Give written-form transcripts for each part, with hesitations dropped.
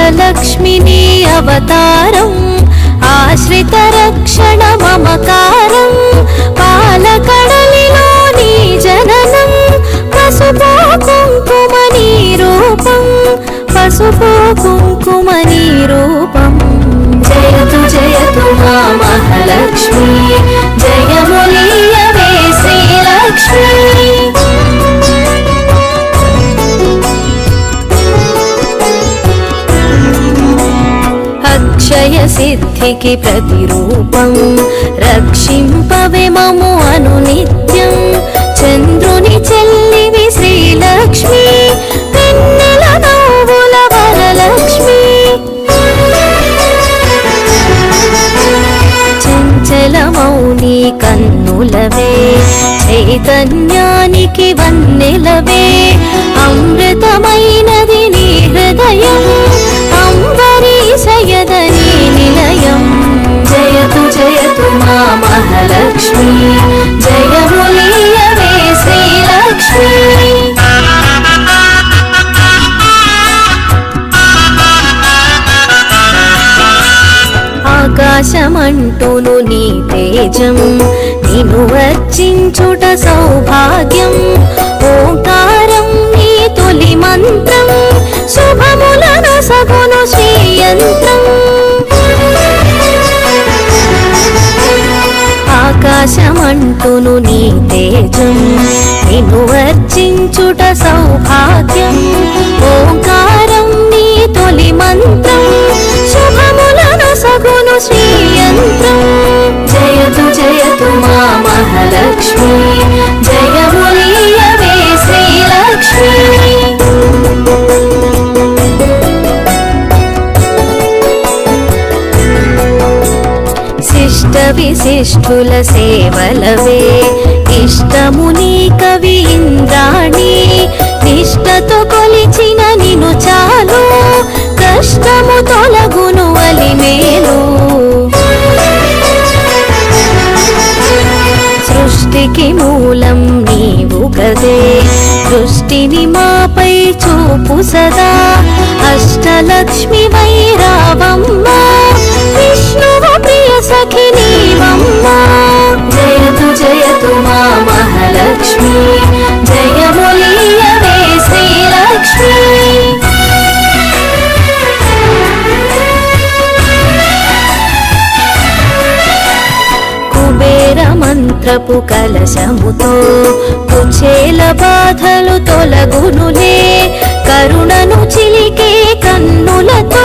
అష్టలక్ష్మిని అవతారం ఆశ్రిత రక్షణ మమకారం పాలకడలిలో నీ జననం పసుపు కుంకుమ నీ రూపం పసుపు కుంకుమ నీ రూపం జయతు జయతు మా మహాలక్ష్మి జయములీయవే శ్రీలక్ష్మి అక్షయ సిద్ధికి ప్రతిరూపం రక్షింపవే మము అనునిత్యం చంద్రుని చెల్లివి శ్రీలక్ష్మి వెన్నెల నవ్వుల వరలక్ష్మి చంచలమౌని కన్నులవే చైతన్యానికి వన్నెలవే అమృతమైనది నీ హృదయం అంబరీషయదని నిలయం జయతు జయతు మా మహాలక్ష్మి జయములీయవే శ్రీలక్ష్మి ఆకాశమంటూను నీ తేజం నిన్ను వర్చించుట సౌభాగ్యం ఓంకారం నీ తొలి మంత్రం శుభములను సగును శ్రీయంత్రం ఆకాశమంటూను నీ తేజం నిన్ను వర్చించుట సౌభాగ్యం ఓంకారం నీ తొలి మంత్రం శుభములను సగును శ్రీయంత్రం జయతు జయతు మా మహాలక్ష్మి జయములీయవే శ్రీలక్ష్మి శిష్ట విశిష్టుల సేవలవే ఇష్టముని కవి ఇంద్రాణి నిష్టతో కొలిచిన నిను చాలు కష్టము తొలగును అలిమేలు సృష్టికి మూలం నీవు గదే దృష్టిని మాపై చూపు సదా అష్టలక్ష్మి వైరావమ్మ విష్ణువు ప్రియ సఖి నీవమ్మ జయతు జయతు మా మహాలక్ష్మి జయములీయవే శ్రీలక్ష్మి కుబేర మంత్రపు కలశముతో కుచేల బాధలు తొలగునులే కరుణను చిలికే కన్నులతో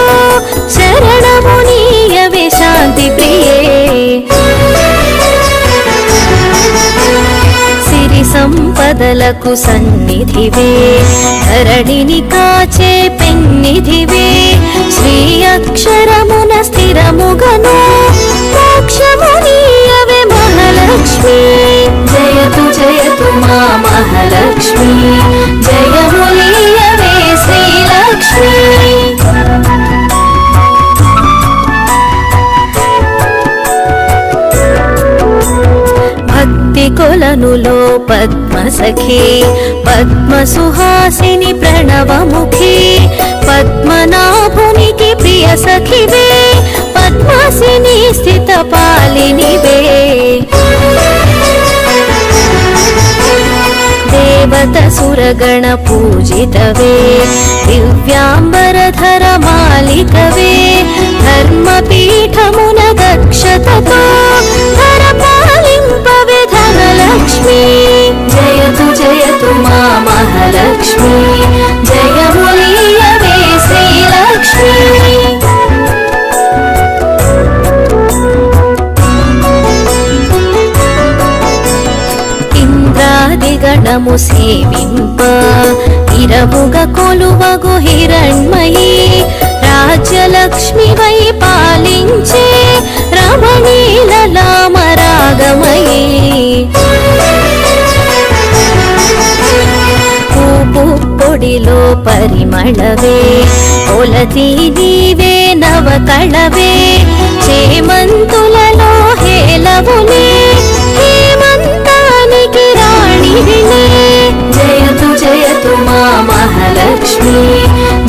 శరణము నీయవే శాంతి ప్రియే సిరి సంపదలకు సన్నిధివే ధరణిని కాచే పెన్నిధివే శ్రీ అక్షరమున స్థిరముగను మోక్షము నీయవే మహాలక్ష్మి జయతు జయతు మా మహాలక్ష్మి జయములీయవే శ్రీలక్ష్మి భక్తి కొలనులో పద్మసఖి పద్మసుహాసిని ప్రణవముఖి పద్మనాభునికి ప్రియ సఖివే పద్మాసిని స్థిత పాలినివే దేవత సురగణ పూజితవే దివ్యాంబరధర మాలికవే ధర్మపీఠమున దక్షతతో ధర పాలింపవే ధనలక్ష్మి జయతు జయతు మా మహాలక్ష్మి జయములీయవే శ్రీలక్ష్మి ఇంద్రాదిగణము సేవింప ఇరముగ కొలువగు హిరణ్మయీ రాజ్యలక్ష్మి వై పాలించే రమణీలలామరాగమయీ పూపు పొడిలో పరిమళవే పొలతి నీవే నవకళవే చేమంతులలో హేలవులే హేమంతానికి రాణివినే జయతు జయతు మా మహాలక్ష్మి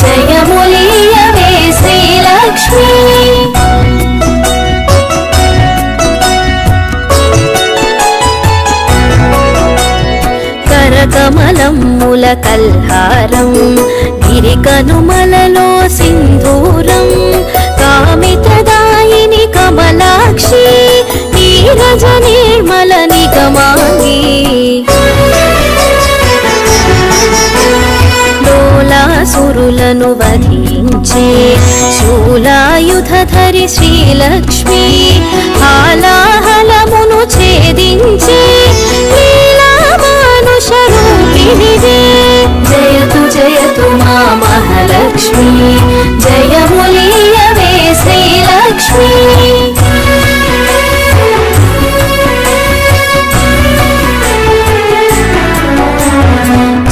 జయములీయవే కల్హారం గిరికనుమలలో సింధూరం కామితదాయిని కమలాక్షి నీరజ నిర్మల నిగమాంగి లోలాసురులను వధించే శూలాయుధధరి శ్రీలక్ష్మి హాలాహలమును ఛేదించే లీలామానుష రూపిణివే జయతు జయతు మా మహాలక్ష్మి జయములీయవే శ్రీలక్ష్మి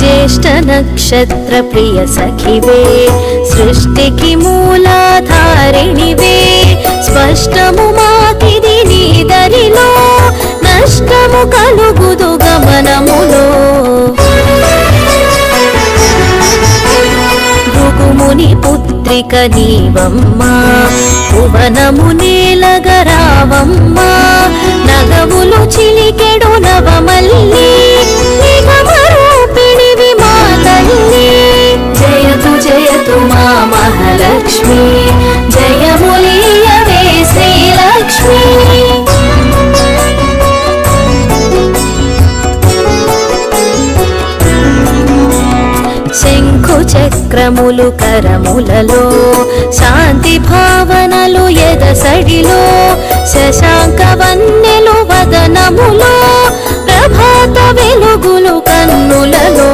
జ్యేష్ఠ నక్షత్ర ప్రియ సఖివే సృష్టికి మూలాధారిణివే స్పష్టము మాకిది నీ దరిలో నష్టము కలుగుదు గమనములో భృగుముని పుత్రిక నీవమ్మా భువనము నేలగరావమ్మా నగములు చిలికెడు నవమల్లి నిగమరూపిణివి మా తల్లి జయతు జయతు మా మహాలక్ష్మి జయములీయవే శ్రీలక్ష్మి శంఖు చక్రములు కరములలో శాంతి భావనలు ఎదసడిలో శశాంక వన్నెలు వదనములో ప్రభాత వెలుగులు కన్నులలో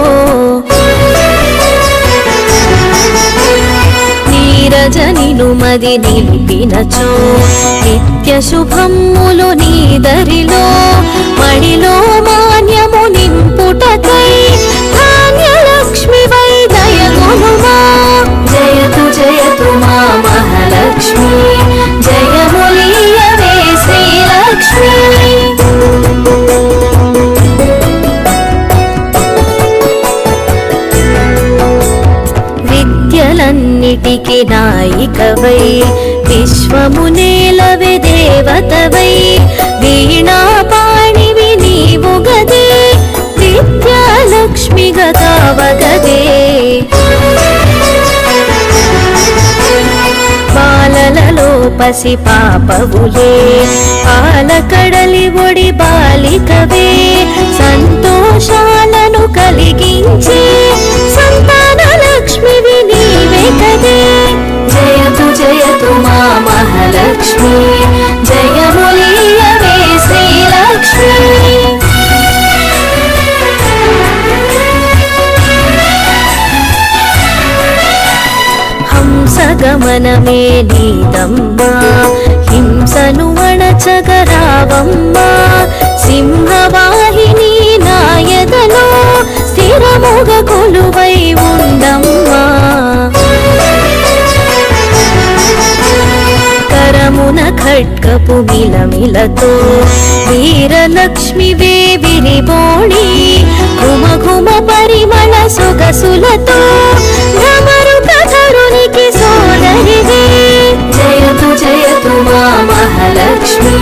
నీరజనిను మది నిలిపినచో నిత్య శుభములు నీదరిలో మణిలో మాన్యము నింపుటకై ధాన్యలక్ష్మి వై దయగునుమా జయతు జయతు మా మహాలక్ష్మి జయములీయవే శ్రీలక్ష్మి విద్యలన్నిటికి నాయికవై విశ్వము నేలవే దేవతవై వీణాపాణివి నీవు గదే విద్యాలక్ష్మి గతావగదే బాలలలో పసి పాపవులే పాలకడలి ఒడి బాలికవే సంతోషాలను కలిగించే సంతాన లక్ష్మివి నీవే కదే జయతు జయతు మా మహాలక్ష్మి జయములీయవే శ్రీలక్ష్మి హంసగమనమే నీదమ్మా హింసను అణచగరావమ్మా సింహవాహిని నాయదలో స్థిరముగ కొలువై ఉండమ్మా కరమున ఖడ్గపు మిలమిలతో వీరలక్ష్మివే విరిబోణి ఘుమ ఘుమ పరిమళ సొగసులతో ధరునికి సోదరివే జయతు జయతు మా మహాలక్ష్మి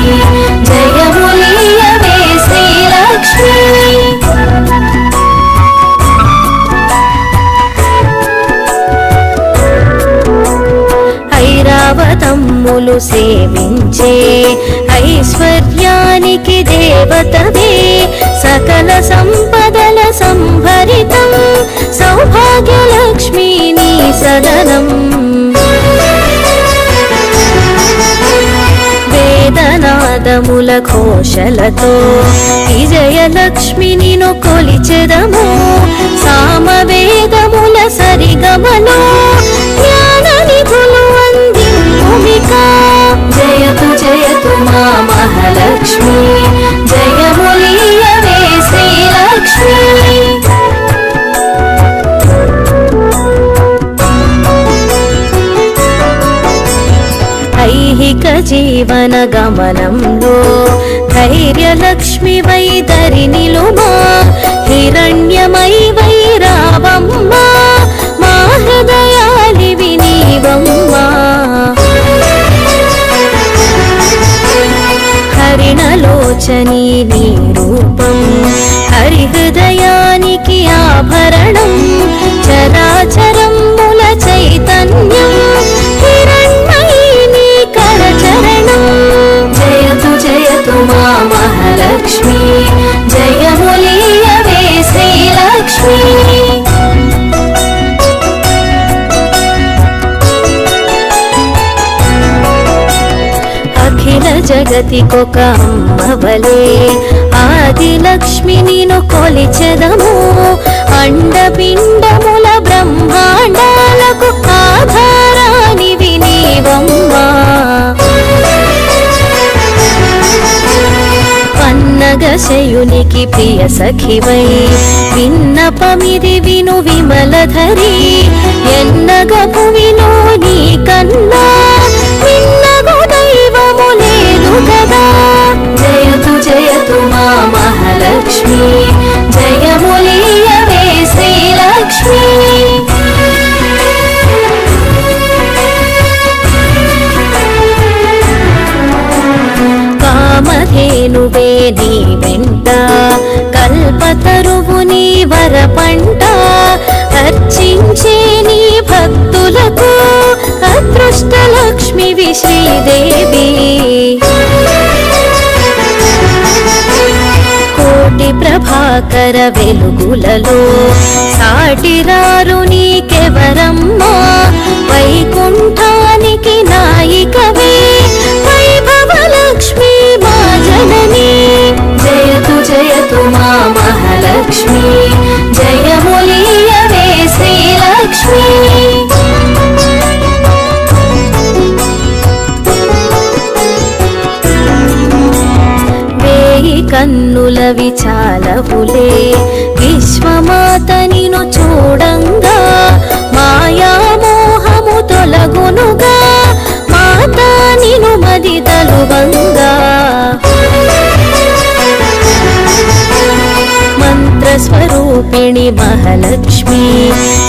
జయములీయవే శ్రీలక్ష్మి ఐరావతమ్ములు సేవించే ఐశ్వర్యానికి దేవతవే సకల సంపదల సంభరితం సౌభాగ్యలక్ష్మి నీ సదనం వేదనాదముల ఘోషలతో విజయలక్ష్మి నిను కొలిచెదము సామవేదముల సరిగమలో జ్ఞాన నిధులు అందింపుమిక జయతు జయతు మా మహాలక్ష్మి జయములీయవే శ్రీలక్ష్మి ఐహిక జీవన గమనంలో ధైర్యలక్ష్మి వై దరి నిలుమా హిరణ్యమై వై రావమ్మా మా హృదయాలివి నీవమ్మా హరిణలోచని నీ రూపం హరి హరి హృదయానికి ఆభరణం చరాచరముల చైతన్యం హిరణ్మయీ కరచరణం జయతు జయతు మా మహాలక్ష్మి జయములీయవే శ్రీలక్ష్మి అఖిల జగతికొక అమ్మవలే ఆదిలక్ష్మి నిను కొలిచెదము అండపిండముల బ్రహ్మాండాలకు ఆధారానివి నీవమ్మా పన్నగశయునికి ప్రియ సఖివై విన్నపమిది విను విమలధరి ఎన్నగ భువిలో నీ కన్నా విన్నగు దైవము లేదు కదా జయతు జయతు మా మహాలక్ష్మి జయములీయవే శ్రీలక్ష్మి కామధేనువే నీ వెంట కల్పతరువు నీ వరపంట అర్చించే నీ భక్తులకు అదృష్టలక్ష్మివి శ్రీదేవి కోటి ప్రభాకర వెలుగులలో సాటిరారు నీకెవరమ్మా వైకుంఠానికి నాయికవే వైభవలక్ష్మి మా జనని జయతు జయతు మా మహాలక్ష్మి జయములీయవే శ్రీలక్ష్మి వేయి కన్నుల విచాలవులే విశ్వమాత నిను చూడంగా మాయామోహము తొలగునుగా మాతా నిను మది తలువంగా మంత్రస్వరూపిణి మహాలక్ష్మి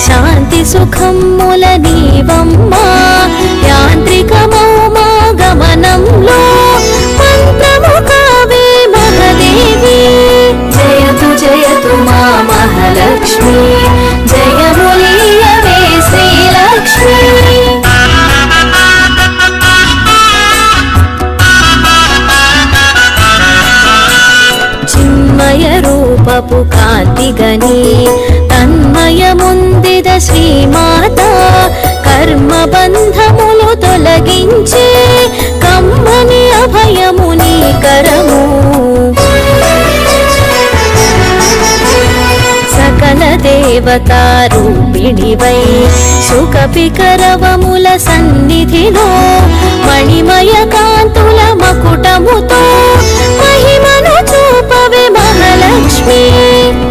శాంతి సుఖముల నీవమ్మా యాంత్రికమౌ మా గమనంలో మంత్రము కావే మహాదేవి జయతు జయతు మా మహాలక్ష్మి జయములీయవే శ్రీలక్ష్మి చిన్మయ రూపపు కాంతిగని తన్మయముందిద శ్రీమాత కర్మబంధములు తొలగించే కమ్మని అభయము నీ కరము సకల దేవతారూపిణివై సుఖపికరవముల సన్నిధిలో మణిమయ కాంతుల మకుటముతో మహిమను చూపవే మహాలక్ష్మి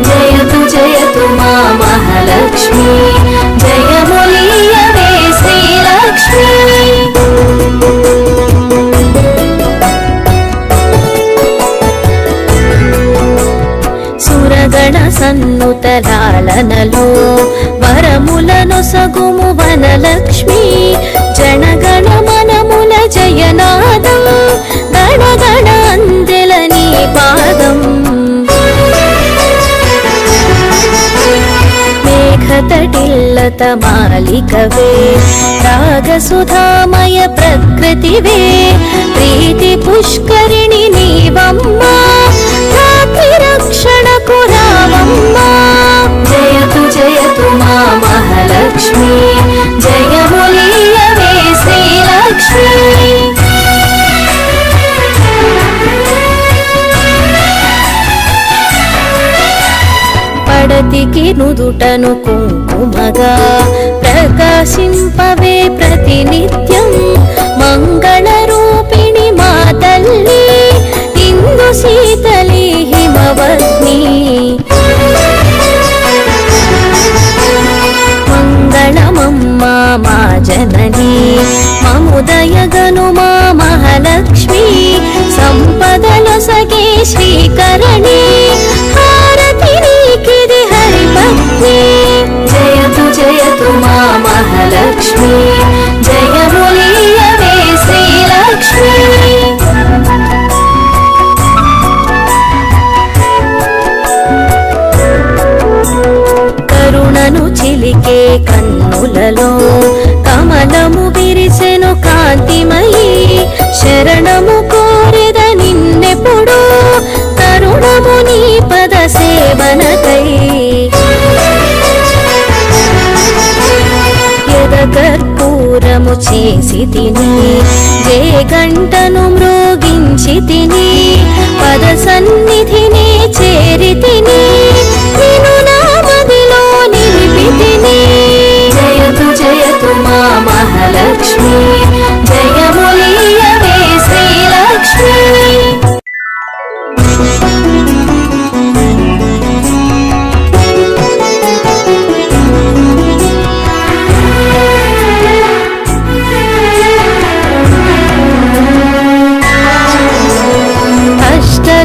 జయతు జయతు మా మహాలక్ష్మి జయములీయవే శ్రీలక్ష్మి సురగణ సన్నుతలాలనలో వరములను సగుము వనలక్ష్మి జనగణ మనముల జయనాదం గణగణ అందెల నీ పాదం మేఘతటిల్లత మాలికవే రాగసుధామయ ప్రకృతివే ప్రీతి పుష్కరిణి నీవమ్మా రక్షణకు రావమ్మా జయతు జయతు మా మహాలక్ష్మి జయములీయవే శ్రీలక్ష్మి పడతికి నుదుటను కుంకుమగా ప్రకాశింపవే ప్రతినిత్యం మంగళ రూపిణి మా తల్లి ఇందు శీతలి హిమవత్ని మంగళమమ్మా మా జనని మముదయగను మా మహాలక్ష్మి సంపదలొసగే శ్రీకరణి హారతి నీకిది హరిపత్ని జయతు జయతు మా మహాలక్ష్మి జయములీయవే శ్రీలక్ష్మి కనులలో కమలము విరిసెను కాంతిమయీ శరణము కోరెద నిన్నెప్పుడు తరుణము నీ పద సేవనకై కర్పూరము చేసి తిని జే గంటను మ్రోగించి తిని పద సన్నిధిని చేరి తిని నిన్ను నా మదిలో నిలిపి తిని జయతు జయతు మా మహాలక్ష్మి జయములీయవే శ్రీలక్ష్మి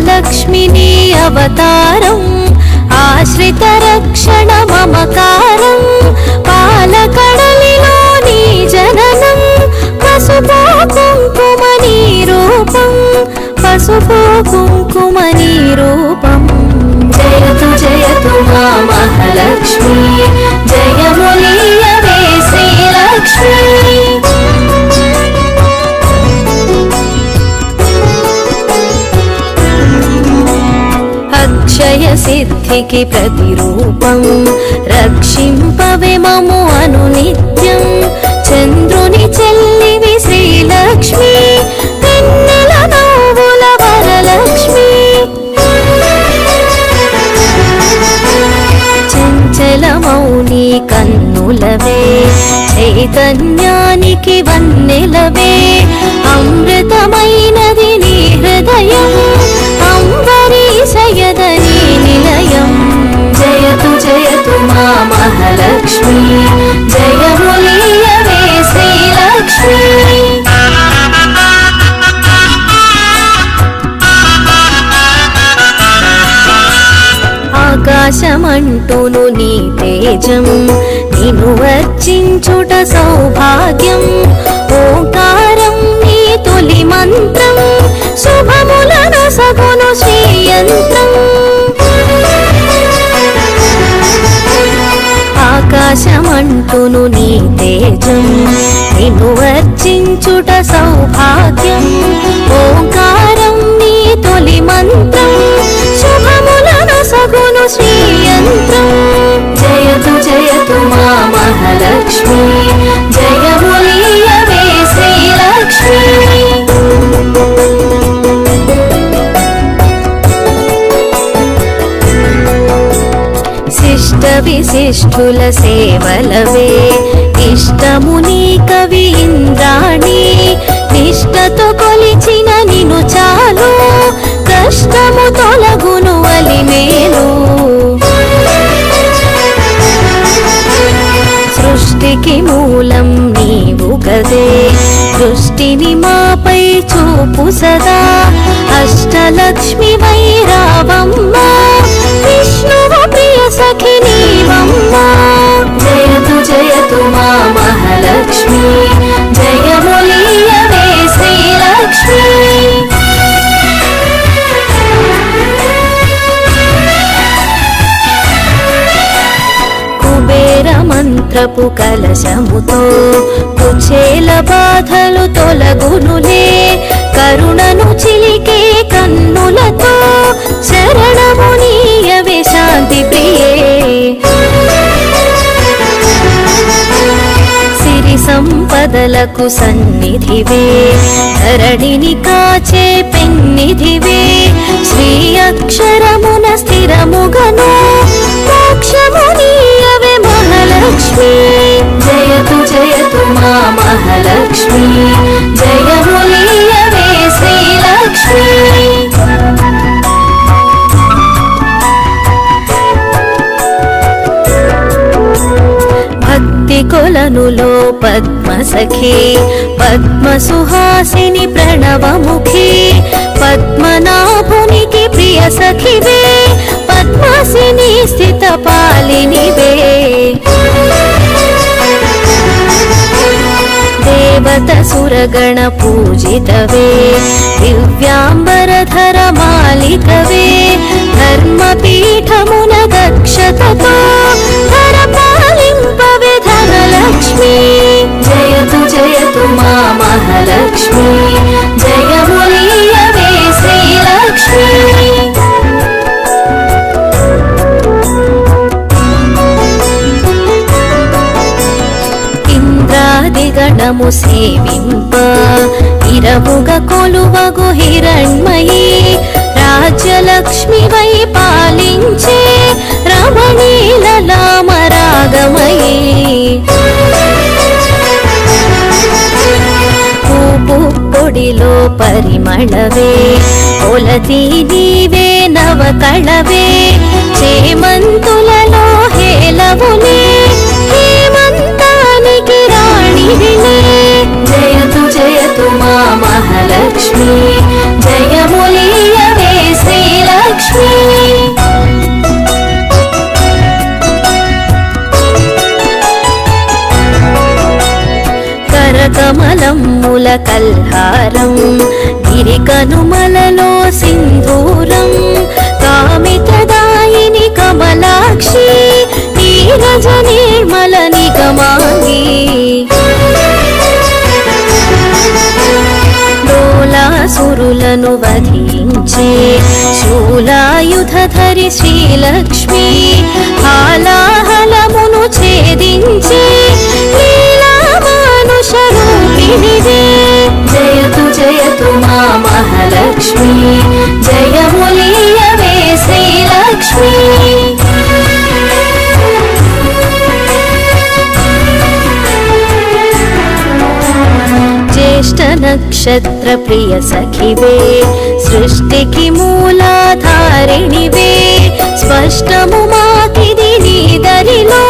లక్ష్మిని అవతారం ఆశ్రిత రక్షణ మమకారం పాలకడలిలో నీ జననం పసుపు కుంకుమ నీ రూపం పసుపు కుంకుమ నీ రూపం జయతు జయతు మా మహాలక్ష్మి జయములీయవే శ్రీలక్ష్మి అక్షయ సిద్ధికి ప్రతిరూపం రక్షింపవే మము అనునిత్యం చంద్రుని చెల్లివి శ్రీలక్ష్మి వెన్నెల నవ్వుల వరలక్ష్మి చంచలమౌని కన్నులవే చైతన్యానికి వన్నెలవే అమృతమైనది నీ హృదయం అంబరీషయదని నిలయం జయతు జయతు మా మహాలక్ష్మి జయములీయవే శ్రీలక్ష్మి ఆకాశమంటును నీ తేజం నిన్ను వర్చించుట సౌభాగ్యం ఓంకారం నీ తొలి మంత్రం శుభములను సగును శ్రీయంత్రం ఆకాశమంటును నీ తేజం నిన్ను వర్చించుట సౌభాగ్యం ఓంకారం నీ తొలి మంత్రం శుభములను సగును శ్రీయంత్రం జయతు జయతు మా మహాలక్ష్మి జయములీయవే శ్రీలక్ష్మి శిష్ట విశిష్ఠుల సేవలవే ఇష్టముని కవి ఇంద్రాణి నిష్టతో కొలిచిన నిను చాలు కష్టము తొలగును అలిమేలు సృష్టికి మూలం నీవు గదే దృష్టిని మాపై చూపు సదా అష్టలక్ష్మి వైరావమ్మ విష్ణువు ప్రియ సఖి నీవమ్మ జయతు జయతు మా మహాలక్ష్మి జయములీయవే శ్రీలక్ష్మి కుబేర మంత్రపు కలశముతో కుచేల బాధలు తొలగునులే కరుణను చిలికే కన్నులతో శరణమునీయవే శాంతి ప్రియే సిరి సంపదలకు సన్నిధివే ధరణిని కాచే పెన్నిధివే శ్రీ అక్షరమున స్థిరముగను మోక్షమునీయవే మహాలక్ష్మి జయతు జయతు మా మహాలక్ష్మి జయములీయవే శ్రీలక్ష్మి భక్తి కొలనులో పద్మసఖి పద్మసుహాసిని ప్రణవముఖి పద్మనాభునికి ప్రియ సఖివే పద్మాసిని స్థిత పాలినివే దేవత సురగణ పూజితవే దివ్యాంబరధర మాలికవే ధర్మపీఠమున గక్షతతో ధర పాలింపవే ధనల శ్రీలక్ష్మి జయతు జయతు మా మహాలక్ష్మి జయములీయవే శ్రీలక్ష్మి ఇంద్రాదిగణము సేవింప ఇరముగ కొలువగు హిరణ్మయీ రాజ్యలక్ష్మి వై పాలించే రమణీలలామరాగమయీ పూపు పొడిలో పరిమళవే కొలతీ నీవే నవకళవే చేమంతులలో హేలవునే హేమంతానికి రాణివినే జయతు జయతు మా మహాలక్ష్మి జయములీయవే శ్రీలక్ష్మి కరకమలమ్ముల కల్హారం గిరికనుమలలో సింధూరం కామితదాయిని కమలాక్షి నీరజ నిర్మల నిగమాంగి డోలాసురులను వధించే శూలాయుధధరి శ్రీలక్ష్మి హాలాహలమును ఛేదించే లీలామానుషరూపిణివే జయతు జయతు మా మహాలక్ష్మి జయములీయవే శ్రీలక్ష్మి జ్యేష్ఠ నక్షత్ర ప్రియ సఖివే సృష్టికి మూలాధారిణివే స్పష్టము మాకిది నీ దరిలో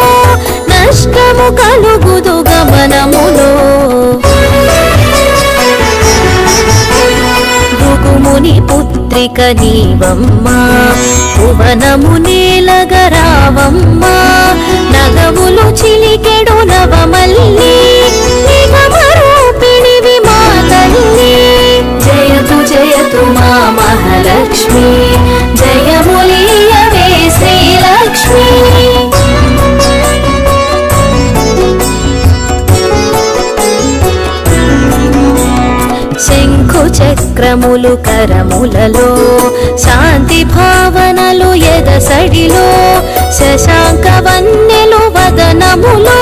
నష్టము కలుగుదు గమనములో భృగుముని పుత్రిక నీవమ్మా భువనము నేలగరావమ్మా నగములు చిలికెడు నవమల్లి నిగమరూపిణివి మా తల్లి జయతు జయతు మా మహాలక్ష్మి జయములీయవే శ్రీలక్ష్మి శంఖు చక్రములు కరములలో శాంతి భావనలు ఎదసడిలో శశాంక వన్నెలు వదనములో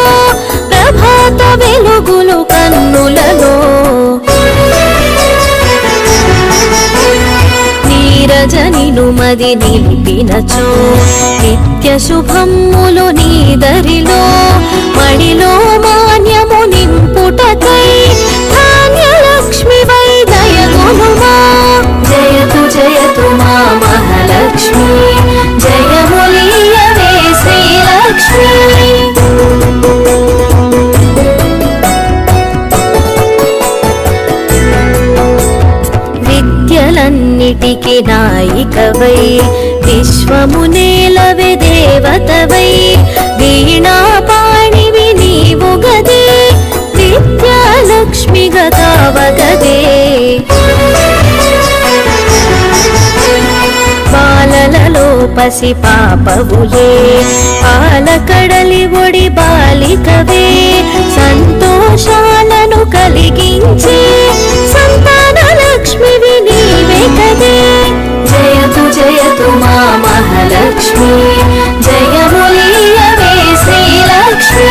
ప్రభాత వెలుగులు కన్నులలో నీరజనిను మది నిలిపినచో నిత్య శుభమ్ములు నీదరిలో మడిలో మాన్యము నింపుటకై ధాన్యలక్ష్మి వై దయగునుమా జయతు జయతు మా మహాలక్ష్మి జయములీయవే శ్రీలక్ష్మి విద్యలన్నిటికి నాయికవై విశ్వము నేలవే దేవతవై వీణాపాణివి నీవు గదే విద్యాలక్ష్మి గదావగదే బాలలలో పసి పాపవులే పాలకడలి ఒడి బాలికవే సంతోషాలను కలిగించే సంతాన లక్ష్మివి నీవే కదే జయతు జయతు మా మహాలక్ష్మి జయములీయవే శ్రీలక్ష్మి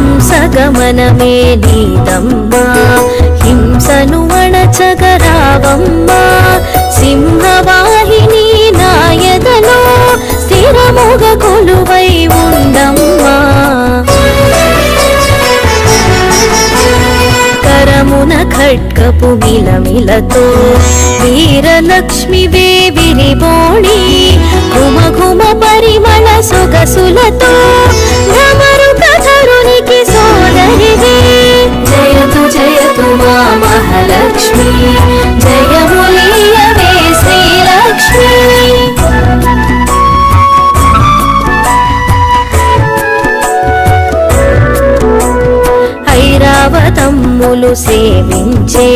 హంసగమనమే నీదమ్మా హింసను అణచగరావమ్మా సింహవాహిని నాయదలో స్థిరముగ కొలువై ఉండమ్మా కరమున ఖడ్గపు మిలమిలతో వీరలక్ష్మి విరిబోణి ఘుమ ఘుమ పరిమళ సొగసులతో భ్రమరు కథరునికి సోదరివే జయతు జయతు మా మహాలక్ష్మి జయములీయవే శ్రీలక్ష్మి ఐరావతమ్ములు సేవించే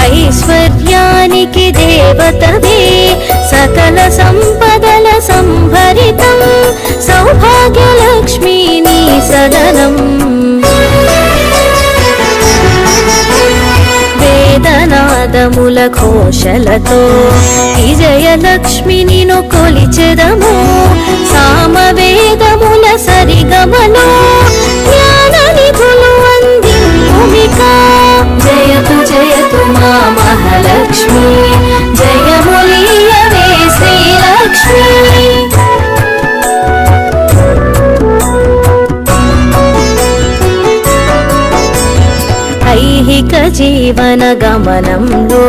ఐశ్వర్యానికి దేవతవే సకల సంపదల సంభరితం సౌభాగ్యలక్ష్మీ నీ సదనం వేదనాదముల ఘోషలతో విజయలక్ష్మి నిను కొలిచెదము సామవేదముల సరిగమలో జ్ఞాన నిధులు అందింపుమిక జయతు జయతు మా మహాలక్ష్మి జయములీయవే శ్రీలక్ష్మి ఐహిక జీవన గమనంలో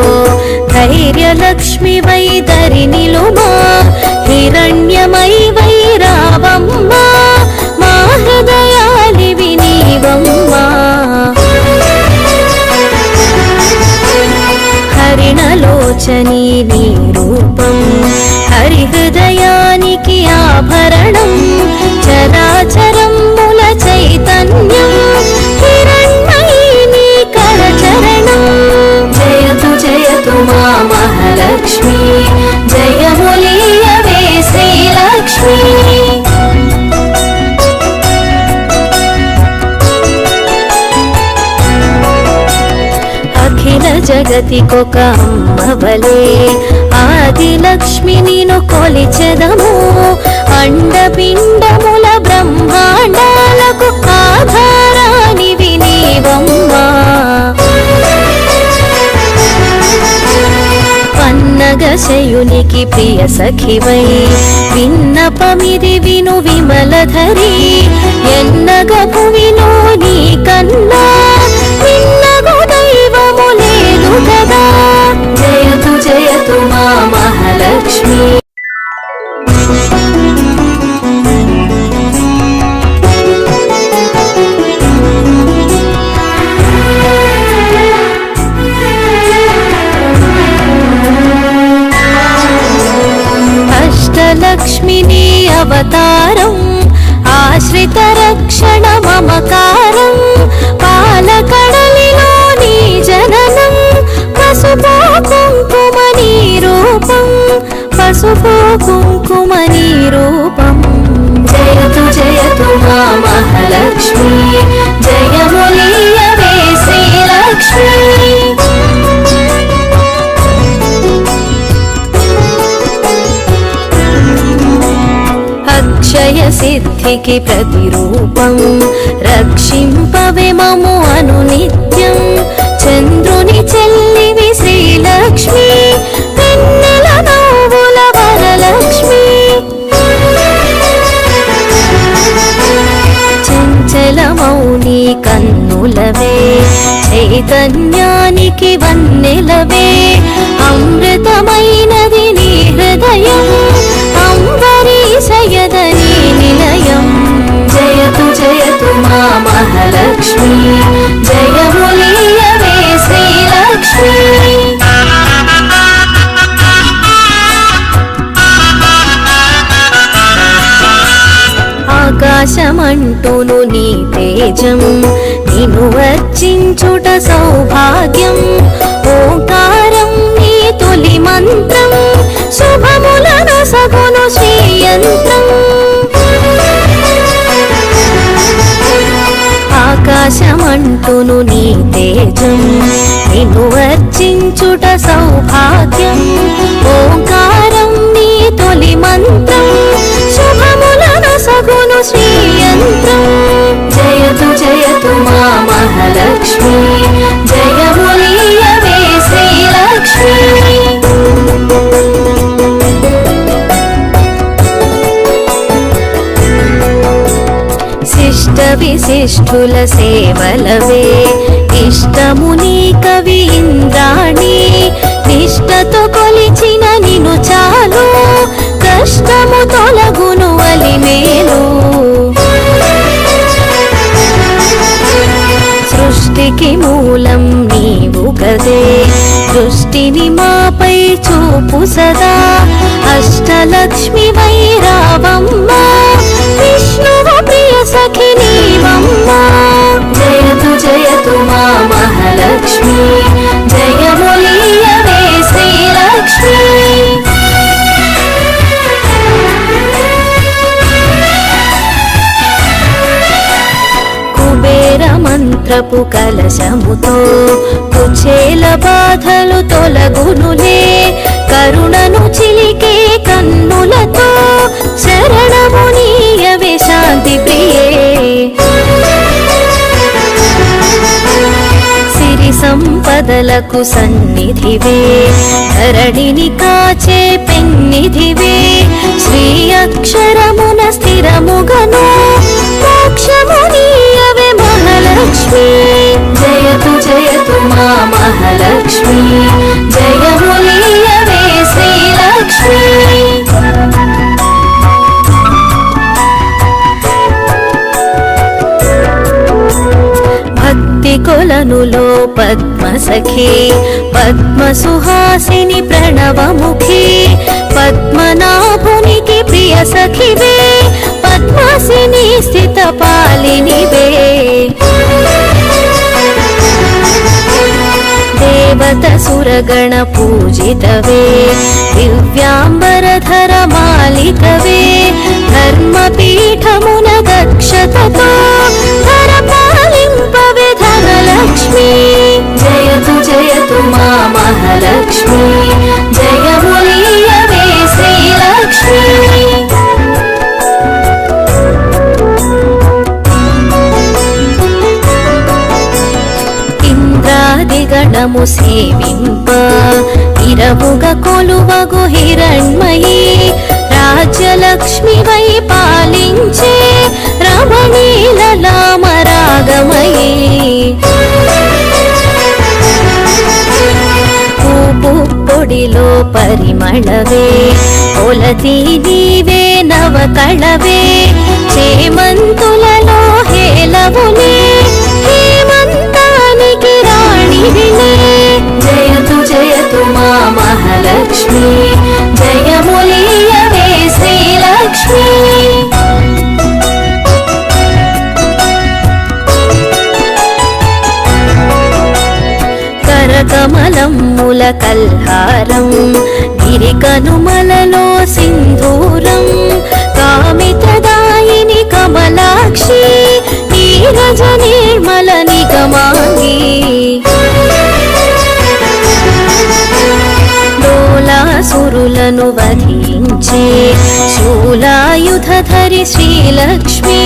ధైర్యలక్ష్మి వై ధరినిలుమా హిరణ్యమై వై రావమ్మా మా హృదయాలివి నీవమ్మా హరిణలోచని నీ రూపం హరిహృదయానికి ఆభరణం చరాచరముల చైతన్యం చరణం జయతు జయతు మా మహాలక్ష్మి జయములీయవే శ్రీలక్ష్మి అఖిల జగతికొక అమ్మవలే ఆదిలక్ష్మి నిను కొలిచెదము అండపిండముల బ్రహ్మాండాలకు ఆధారానివి నీవమ్మా పన్నగశయునికి ప్రియ సఖివై విన్నపమిది విను విమలధరి ఎన్నగ భువిలో నీ కన్నా విన్నగు దైవము లేదు కదా జయతు జయతు మా మహాలక్ష్మి లక్ష్మిని అవతారం ఆశ్రిత రక్షణ మమకారం పాలకడలిలో నీ జననం పసుపు కుంకుమ నీ రూపం పసుపు కుంకుమ నీ రూపం జయతు జయతు మా మహాలక్ష్మి జయములీయవే శ్రీలక్ష్మి అక్షయ సిద్ధికి ప్రతిరూపం రక్షింపవే మము అనునిత్యం చంద్రుని చెల్లివి శ్రీలక్ష్మి వెన్నెల నవ్వుల వరలక్ష్మి చంచల మౌని కన్నులవే చైతన్యానికి వన్నెలవే అమృతమైనది నీ హృదయం అంబరీషయదని నిలయం జయతు జయతు మా మహాలక్ష్మి జయములీయవే శ్రీలక్ష్మి ఆకాశమంటును నీ తేజం నిను వర్చించుట సౌభాగ్యం ఓంకారం నీ తొలి మంత్రం శుభములను సగును శ్రీయంత్రం ఆకాశమంటును నీ తేజం నిను వర్చించుట సౌభాగ్యం ఓంకారం నీ తొలి మంత్రం శుభములను సగును శ్రీయంత్రం జయతు జయతు మా మహాలక్ష్మి జయములీయవే శ్రీలక్ష్మి శిష్ట విశిష్ఠుల సేవలవే ఇష్టముని కవి ఇంద్రాణి నిష్టతో కొలిచిన నిను చాలు కష్టము తొలగును అలిమేలు సృష్టికి మూలం నీవు గదే దృష్టిని మాపై చూపు సదా అష్టలక్ష్మి వై రావమ్మ విష్ణువు ప్రియ సఖి నీవమ్మ జయతు జయతు మా మహాలక్ష్మి పవిత్రపు కలశముతో కుచేల బాధలు తొలగునులే కరుణను చిలికే కన్నులతో శరణము నీయవే శాంతి ప్రియే సిరి సంపదలకు సన్నిధివే ధరణిని కాచే పెన్నిధివే శ్రీ అక్షరమున స్థిరముగను మోక్షము నీయవే మహాలక్ష్మి జయతు మా మహాలక్ష్మి జయము నీయవే శ్రీలక్ష్మి కొలనులో పద్మసఖి పద్మసుహాసిని ప్రణవముఖి పద్మనాభునికి ప్రియ సఖివే పద్మాసిని స్థిత పాలినివే దేవత సురగణ పూజితవే దివ్యాంబరధర మాలికవే ధర్మపీఠమున దక్షతతో ధర పాలింపవే ధనలక్ష్మి జయతు మా మహాలక్ష్మి జయము నీయవే శ్రీలక్ష్మి ఇంద్రాదిగణము సేవింప ఇరవుగ కొలువగు హిరణ్మయీ రాజ్యలక్ష్మి వై పాలించే రమణీలలామరాగమయీ పూపు పొడిలో పరిమళవే పొలతి నీవే నవకళవే చేమంతులలో హేలవులే హేమంతానికి రాణివిలే జయతు మా మహాలక్ష్మి జయము నీయవే శ్రీలక్ష్మి కరకమలముల కల్హారం గిరికనుమలలో సింధూరం కామితదాయిని కమలాక్షి నీరజ నిర్మల నిగమాంగి డోలాసురులను వధించే శూలాయుధధరి శ్రీలక్ష్మి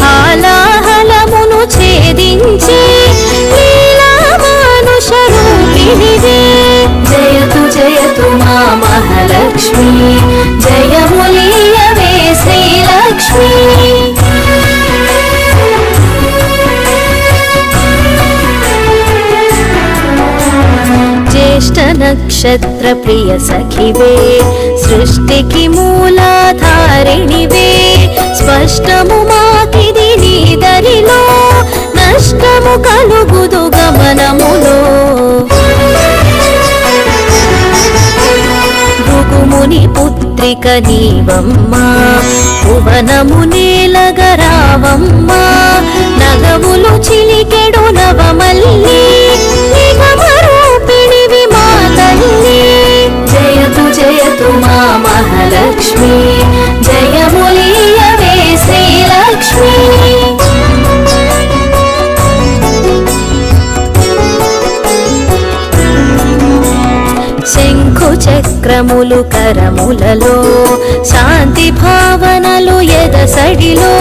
హాలాహలమును ఛేదించే లీలామానుషరూపిణివే జయతు మా మహాలక్ష్మి జయము నీయవే శ్రీలక్ష్మి జ్యేష్ఠ నక్షత్ర ప్రియ సఖివే సృష్టికి మూలాధారిణివే స్పష్టము మాకిది నీదరిలో నష్టము కలుగుదు గమనములో భృగుముని పుత్రిక నీవమ్మా భువనము నేలగరావమ్మా నగవులు చిలికెడు నవమల్లి నిగమరూపిణివి మా తల్లి జయతు మా మహాలక్ష్మి జయము నీయవే శ్రీలక్ష్మి శంఖు చక్రములు కరములలో శాంతి భావనలు ఎదసడిలో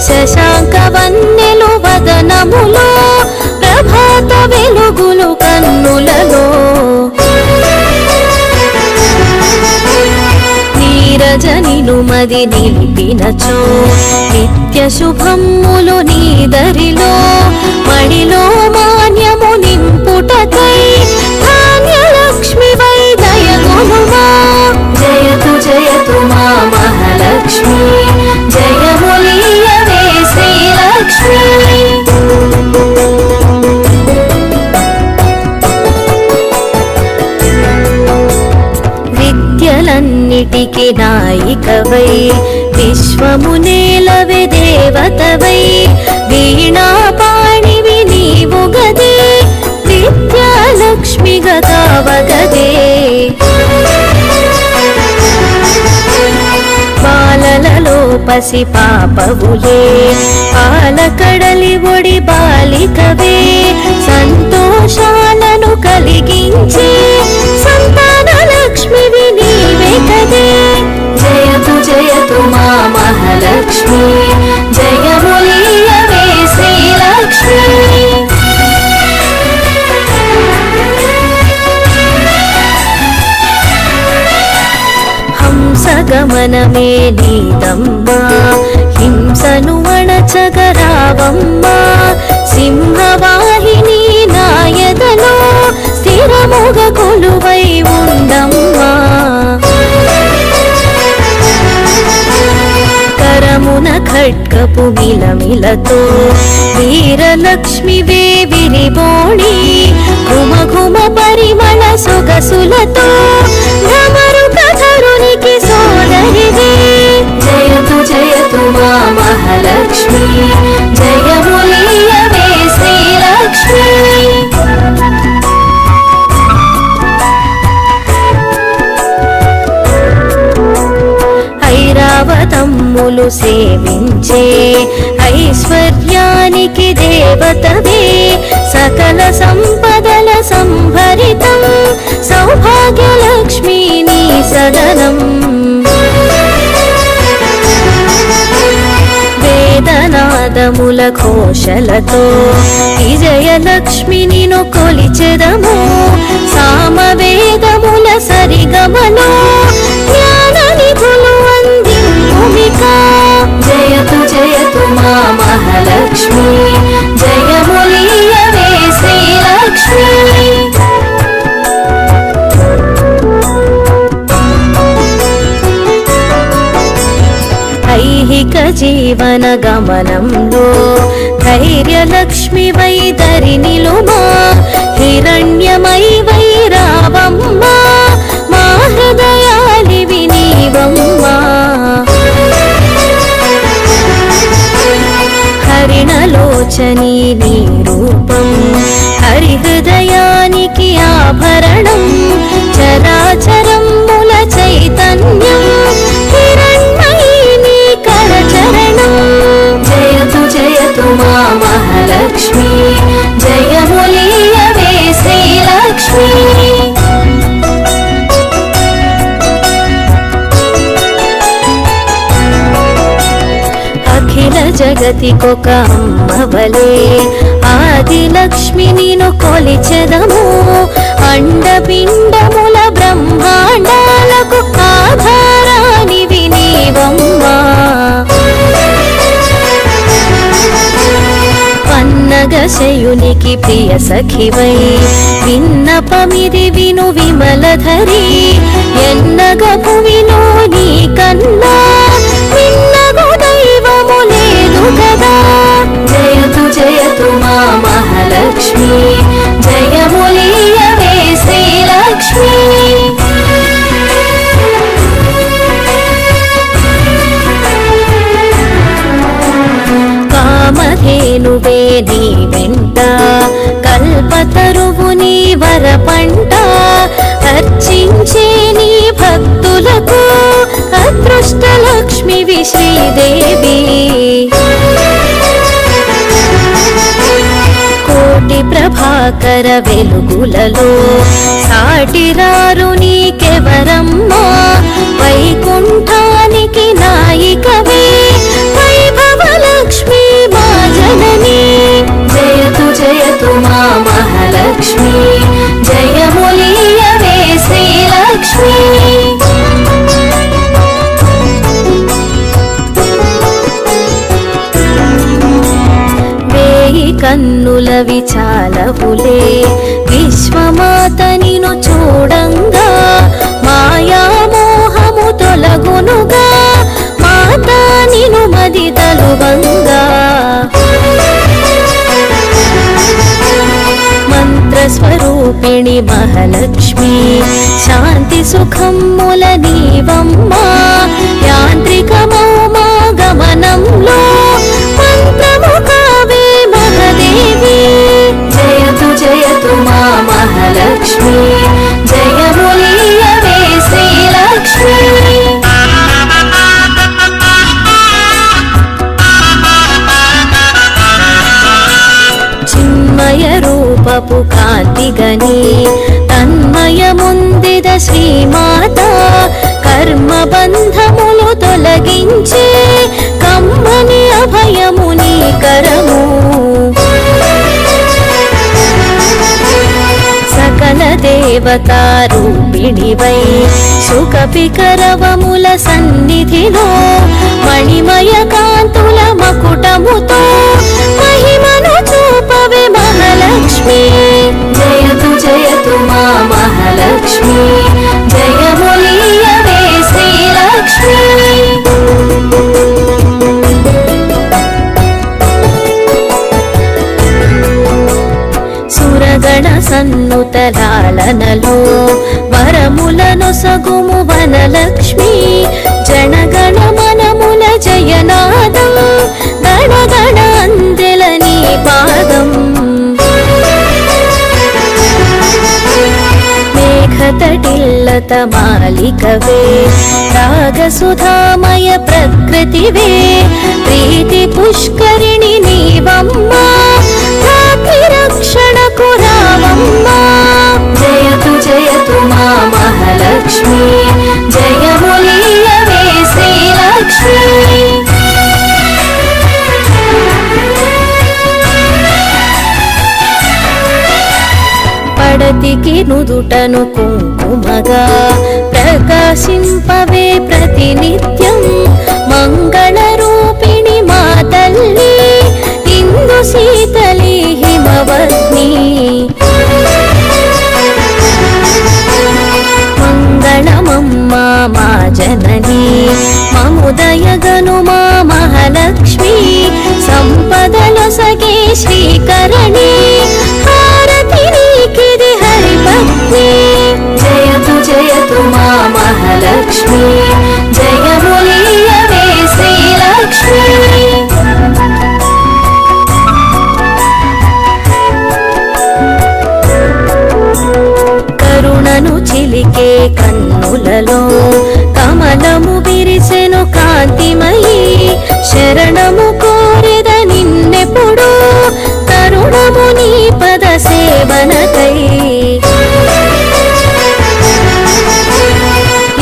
శశాంక వన్నెలు వదనములో ప్రభాత వెలుగులు కన్నులలో నీరజనిను మది నిలిపినచో నిత్య శుభములు నీదరిలో మడిలో మాన్యము నింపుటకై ధాన్యలక్ష్మి వై దయగునుమా జయతు మా మహాలక్ష్మి జయము నీయవే శ్రీలక్ష్మి విద్యలన్నిటికి నాయికవై విశ్వము నేలవే దేవతవై వీణా పాణివి నీవు గదే విద్యాలక్ష్మి గదావగదే బాలలలో పసి పాపవులే పాలకడలి ఒడి బాలికవే సంతోషాలను కలిగించే సంతాన లక్ష్మివి నీవే కదే జయతు జయతు మా మహాలక్ష్మి జయములీయవే శ్రీలక్ష్మి హంసగమనమే నీదమ్మా హింసను అణచగరావమ్మా సింహవాహిని నాయదలో స్థిరముగ కొలువై ఉండమ్మా కరమున ఖడ్గపు మిలమిలతో వీరలక్ష్మివే విరిబోణి ఘుమ ఘుమ పరిమళ సొగసులతో ఢమరుక ధరునికి సోదరివే జయతు జయతు మా మహాలక్ష్మి జయములీయవే శ్రీలక్ష్మి ఐరావతమ్ములు సేవించే ఐశ్వర్యానికి దేవతవే సకల సంపదల సంభరితం సౌభాగ్యలక్ష్మీ నీ సదనం వేదనాదముల ఘోషలతో విజయలక్ష్మి నిను కొలిచెదము సామవేదముల సరిగమలో జ్ఞాన నిధులు అందింపుమిక జయతు జయతు మా మహాలక్ష్మి జయములీయవే శ్రీలక్ష్మి ఐహిక జీవన గమనంలో ధైర్యలక్ష్మి వైదరి నిలుమా హిరణ్యమై వైరావమ్మా మా హృదయాలివి నీవమ్మా హరిణలోచని నీ రూపం హరిహృదయానికి ఆభరణం చరాచరముల చైతన్యం హిరణ్మయీ నీ కరచరణం జయతు జయతు మా మహాలక్ష్మి జయములీయవే శ్రీలక్ష్మి అఖిల జగతికొక అమ్మవలే ఆదిలక్ష్మి నిను కొలిచెదము అండపిండముల బ్రహ్మాండాలకు ఆధారానివి నీవమ్మా పన్నగశయునికి ప్రియ సఖివై విన్నపమిది విను విమలధరి ఎన్నగ భువిలో నీ కన్నా విన్నగు దైవము లేదు కదా జయతు జయతు మా మహాలక్ష్మి జయములీయవే శ్రీలక్ష్మి కామధేనువే నీ వెంట కల్పతరువు నీ వరపంట అర్చించే నీ భక్తులకు అదృష్టలక్ష్మివి శ్రీదేవి కోటి ప్రభాకర వెలుగులలో సాటిరారు నీకెవరమ్మా వైకుంఠానికి నాయికవే వైభవలక్ష్మి మా జనని జయతు జయతు మా మహాలక్ష్మి జయములీయవే శ్రీలక్ష్మి వేయి కన్నుల విచాలవులే విశ్వమాత నిను చూడంగా మాయామోహము తొలగునుగా మాతా నిను మది తలువంగా మంత్రస్వరూపిణి మహాలక్ష్మి శాంతి సుఖముల నీవమ్మా యాంత్రికమౌ మా గమనంలో మంత్రము కావే మహాదేవి జయతు జయతు మా మహాలక్ష్మి జయములీయవే శ్రీలక్ష్మి దీపపు కాంతిగని తన్మయముందిద శ్రీమాత కర్మ బంధములు తొలగించే కమ్మని అభయముని కరము సకల దేవతారూపిణివై సుఖపికరవముల సన్నిధిలో మణిమయ కాంతుల మకుటముతో మహిమను చూపవే మహాలక్ష్మి జయతు జయతు మా మహాలక్ష్మి జయములీయవే శ్రీలక్ష్మి సురగణ సన్నుతలాలనలో వరములను సగుము వనలక్ష్మి జనగణ మనముల జయనాదం గణగణ అందెల నీ పాదం మేఘతటిల్లత మాలికవే రాగసుధామయ ప్రకృతివే ప్రీతి పుష్కరిణి నీవమ్మా రక్షణకు రావమ్మా జయతు జయతు మా మహాలక్ష్మి జయములీయవే శ్రీలక్ష్మి పడతికి నుదుటను కుంకుమగా ప్రకాశింపవే ప్రతినిత్యం మంగళ రూపిణి మా తల్లి ఇందు శీతలి హిమవత్ని మంగళమమ్మా మా జనని మముదయగను మా మహాలక్ష్మి సంపదలొసగే శ్రీకరణి హారతి నీకిది హరిభక్తి జయతు జయతు మా మహాలక్ష్మి జయములీయవే శ్రీలక్ష్మి కరుణను చిలికే కన్నులలో కమలము విరిసెను కాంతిమయి శరణము కోరెద నిన్నెప్పుడు తరుణము నీ పద సేవనకై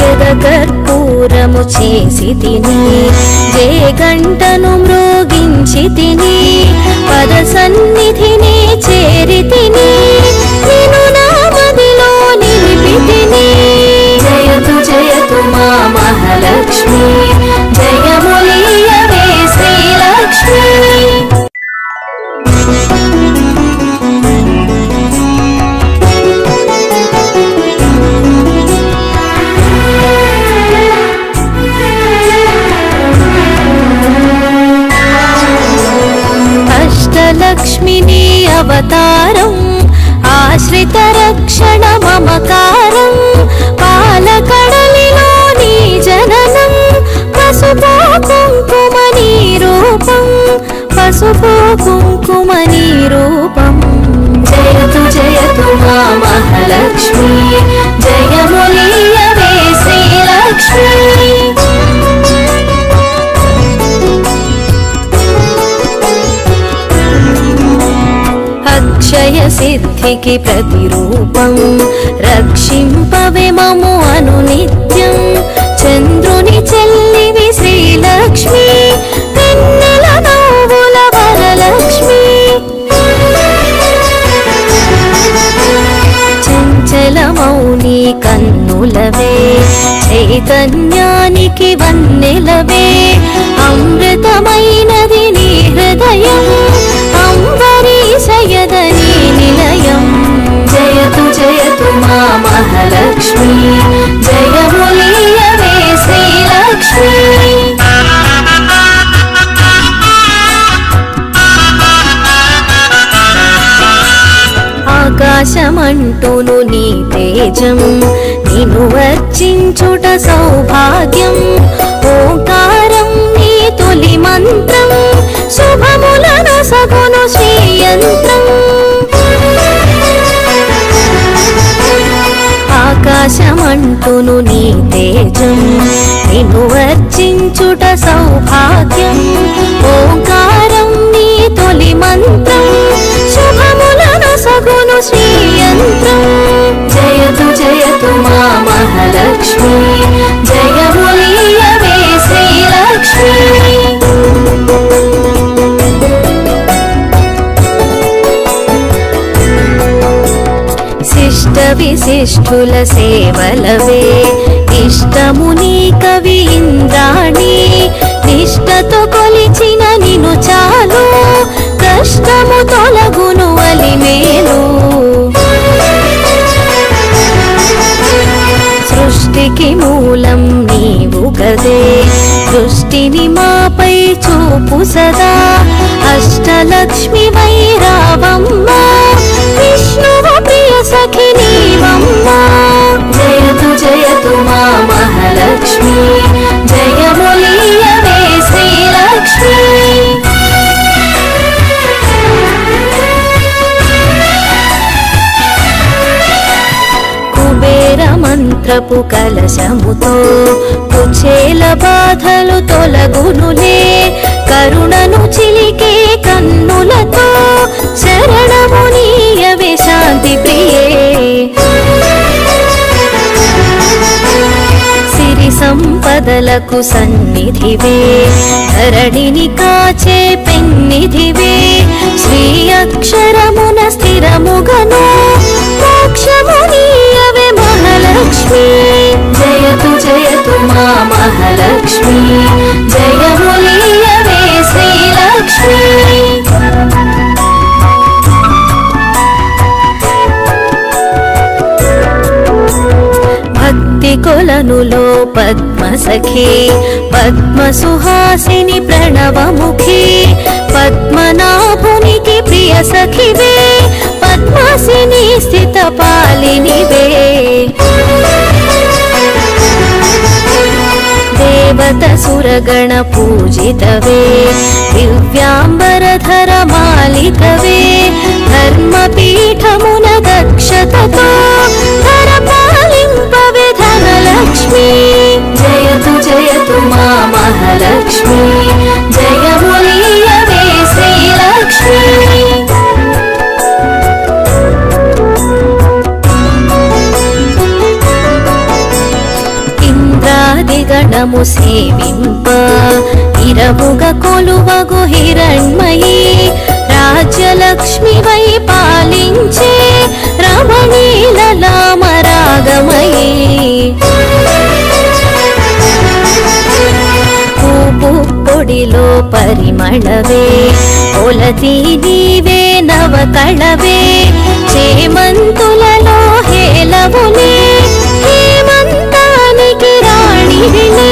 ఎదకర్పూరము చేసి తిని జే గంటను మ్రోగించి తిని పద సన్నిధిని చేరి తిని నిను నా మదిలో నిలిపి తిని జయతు జయతు మా మహాలక్ష్మి జయములీయవే శ్రీలక్ష్మి అష్టలక్ష్మిని అవతారం ఆశ్రిత రక్షణ మమకారం పాలకడలిలో నీ జననం పసుపు కుంకుమ నీ రూపం పసుపు కుంకుమ నీ రూపం జయతు జయతు మా మహాలక్ష్మి జయములీయవే శ్రీలక్ష్మి అక్షయ సిద్ధికి ప్రతిరూపం రక్షింపవే మము అనునిత్యం చంద్రుని చెల్లివి శ్రీలక్ష్మి వెన్నెల నవ్వుల వరలక్ష్మి చంచల మౌని కన్నులవే చైతన్యానికి వన్నెలవే అమృతమైనది నీ హృదయం అంబరీషయదని నిలయం జయతు జయతు మా మహాలక్ష్మి జయములీయవే శ్రీలక్ష్మి ఆకాశమంటును నీ తేజం నిన్ను వర్చించుట సౌభాగ్యం ఓంకారం నీ తొలి మంత్రం శుభములను సగును శ్రీయంత్రం ఆకాశమంటును నీ తేజం నిన్ను వర్చించుట సౌభాగ్యం ఓంకారం నీ తొలి మంత్రం శుభములను సగును శ్రేష్ఠుల సేవలవే ఇష్టము నీ కవి ఇంద్రాణి నిష్టతో కొలిచిన నిను చాలు కష్టము తొలగును అలిమేలు సృష్టికి మూలం నీవు గదే దృష్టిని మాపై చూపు సదా అష్టలక్ష్మి వైరావమ్మ విష్ణువు ప్రియ సఖి నీవమ్మ జయతు మా మహాలక్ష్మి జయములీయవే శ్రీలక్ష్మి మంత్రపు కలశముతో కుచేల బాధలు తొలగునులే కరుణను చిలికే కన్నులతో శరణము నీయవే శాంతి ప్రియే సిరి సంపదలకు సన్నిధివే ధరణిని కాచే పెన్నిధివే శ్రీ అక్షరమున స్థిరముగను మోక్షము నీయవే మహాలక్ష్మి జయతు మా మహాలక్ష్మి జయములీయవే శ్రీలక్ష్మి భక్తి కొలనులో పద్మసఖి పద్మసుహాసిని ప్రణవముఖి పద్మనాభునికి ప్రియ సఖివే పద్మాసిని స్థిత పాలినివే దేవత సురగణ పూజితవే దివ్యాంబరధర మాలికవే ధర్మపీఠమున దక్షతతో ధర పాలింపవే ధనలక్ష్మి జయతు మా మహాలక్ష్మి జయములీయవే శ్రీలక్ష్మి గణము సేవింప ఇరవుగ కొలువగు హిరణ్మయీ రాజ్యలక్ష్మి వై పాలించే రమణీలలామరాగమయీ పూపు పొడిలో పరిమళవే పొలతి నీవే నవకళవే చేమంతులలో హేలవునే హేమంతానికి రాణివినే